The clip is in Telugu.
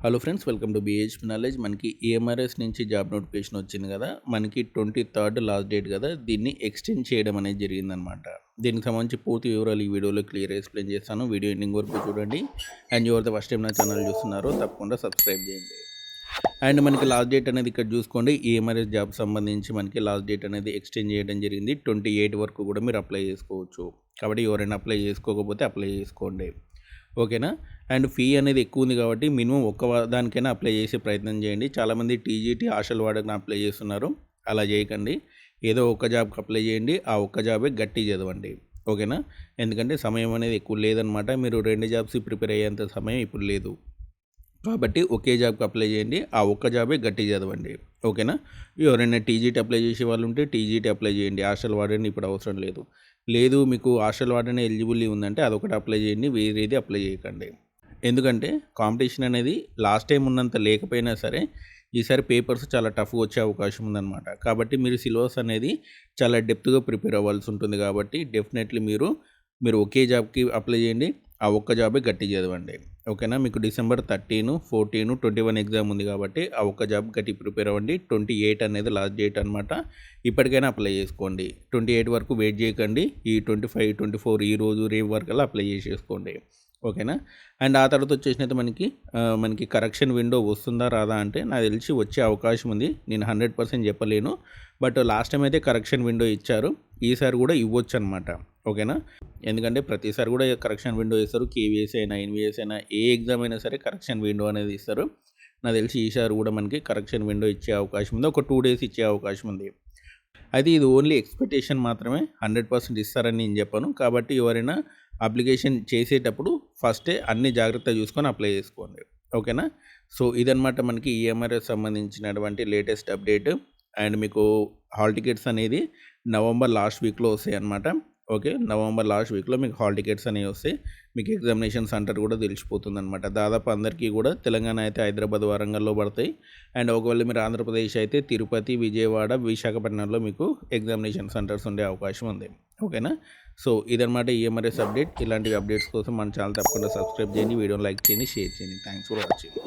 Hello friends, welcome to బీహెచ్పీ knowledge. మనకి ఈఎంఆర్ఎస్ నుంచి జాబ్ నోటిఫికేషన్ వచ్చింది కదా. మనకి 23rd లాస్ట్ డేట్ కదా, దీన్ని ఎక్స్టెండ్ చేయడం అనేది జరిగిందనమాట. దీనికి సంబంధించి పూర్తి వివరాలు ఈ వీడియోలో క్లియర్ ఎక్స్ప్లెయిన్ చేస్తాను. వీడియో ఎండింగ్ వరకు చూడండి. అండ్ ఎవరైతే ఫస్ట్ టైం నా ఛానల్ చూస్తున్నారో తప్పకుండా సబ్స్క్రైబ్ చేయండి. అండ్ మనకి లాస్ట్ డేట్ అనేది ఇక్కడ చూసుకోండి. ఈఎంఆర్ఎస్ జాబ్ సంబంధించి మనకి లాస్ట్ డేట్ అనేది ఎక్స్టెండ్ చేయడం జరిగింది. 28 వరకు కూడా మీరు అప్లై చేసుకోవచ్చు. కాబట్టి ఎవరైనా అప్లై చేసుకోకపోతే అప్లై చేసుకోండి, ఓకేనా. అండ్ ఫీ అనేది ఎక్కువ ఉంది కాబట్టి మినిమం ఒక్క దానికైనా అప్లై చేసే ప్రయత్నం చేయండి. చాలామంది టీజీటీ ఆశలు వాడకని అప్లై చేస్తున్నారు. అలా చేయకండి. ఏదో ఒక్క జాబ్కి అప్లై చేయండి. ఆ ఒక్క జాబే గట్టి చదవండి, ఓకేనా. ఎందుకంటే సమయం అనేది ఎక్కువ లేదనమాట. మీరు 2 జాబ్స్ ప్రిపేర్ అయ్యేంత సమయం ఇప్పుడు లేదు. కాబట్టి ఒకే జాబ్కి అప్లై చేయండి. ఆ ఒక్క జాబే గట్టి చదవండి, ఓకేనా. ఎవరైనా టీజీటీ అప్లై చేసే వాళ్ళు ఉంటే టీజీటీ అప్లై చేయండి. హాస్టల్ వార్డెన్ ఇప్పుడు అవసరం లేదు. మీకు హాస్టల్ వార్డెన్ ఎలిజిబిలిటీ ఉందంటే అదొకటి అప్లై చేయండి. వేరేది అప్లై చేయకండి. ఎందుకంటే కాంపిటీషన్ అనేది లాస్ట్ టైం ఉన్నంత లేకపోయినా సరే ఈసారి పేపర్స్ చాలా టఫ్గా వచ్చే అవకాశం ఉందన్నమాట. కాబట్టి మీరు సిలబస్ అనేది చాలా డెప్త్గా ప్రిపేర్ అవ్వాల్సి ఉంటుంది. కాబట్టి డెఫినెట్లీ మీరు ఒకే జాబ్కి అప్లై చేయండి. ఆ ఒక్క జాబే గట్టి చదవండి, ఓకేనా. మీకు December 13, 14, 21 ఎగ్జామ్ ఉంది కాబట్టి ఆ ఒక్క జాబ్ గట్టి ప్రిపేర్ అవ్వండి. 28 అనేది లాస్ట్ డేట్ అనమాట. ఇప్పటికైనా అప్లై చేసుకోండి. 28 వరకు వెయిట్ చేయకండి. ఈ 25, 24 ఈ రోజు రేపు వరకల్లా అప్లై చేసేసుకోండి, ఓకేనా. అండ్ ఆ తర్వాత వచ్చేసినైతే మనకి కరెక్షన్ విండో వస్తుందా రాదా అంటే నాకు తెలిసి వచ్చే అవకాశం ఉంది. నేను 100% చెప్పలేను. బట్ లాస్ట్ టైం అయితే కరెక్షన్ విండో ఇచ్చారు. ఈసారి కూడా ఇవ్వచ్చు అనమాట, ఓకేనా. ఎందుకంటే ప్రతిసారి కూడా కరెక్షన్ విండో ఇస్తారు. కేవీఎస్ అయినా ఎన్వీఎస్ అయినా ఏ ఎగ్జామ్ అయినా సరే కరెక్షన్ విండో అనేది ఇస్తారు. నాకు తెలిసి ఈసారి కూడా మనకి కరెక్షన్ విండో ఇచ్చే అవకాశం ఉంది. ఒక 2 days ఇచ్చే అవకాశం ఉంది. అయితే ఇది ఓన్లీ ఎక్స్పెక్టేషన్ మాత్రమే. 100% ఇస్తారని నేను చెప్పను. కాబట్టి ఎవరైనా అప్లికేషన్ చేసేటప్పుడు ఫస్టే అన్ని జాగ్రత్తగా చూసుకొని అప్లై చేసుకోండి, ఓకేనా. సో ఇదనమాట మనకి ఈఎంఆర్ఎస్ సంబంధించినటువంటి లేటెస్ట్ అప్డేట్. అండ్ మీకు హాల్ టికెట్స్ అనేది నవంబర్ లాస్ట్ వీక్లో వస్తాయి అనమాట. ఓకే, నవంబర్ లాస్ట్ వీక్లో మీకు హాల్ టికెట్స్ అనేవి వస్తాయి. మీకు ఎగ్జామినేషన్ సెంటర్ కూడా తెలిసిపోతుంది అనమాట. దాదాపు అందరికీ కూడా తెలంగాణ అయితే హైదరాబాద్, వరంగల్లో పడతాయి. అండ్ ఒకవేళ మీరు ఆంధ్రప్రదేశ్ అయితే తిరుపతి, విజయవాడ, విశాఖపట్నంలో మీకు ఎగ్జామినేషన్ సెంటర్స్ ఉండే అవకాశం ఉంది, ఓకేనా. సో ఇదనమాట ఈఎంఆర్ఎస్ అప్డేట్. ఇలాంటి అప్డేట్స్ కోసం మన ఛానల్ తప్పకుండా సబ్స్క్రైబ్ చేయండి, వీడియోని లైక్ చేయండి, షేర్ చేయండి. Thanks for watching.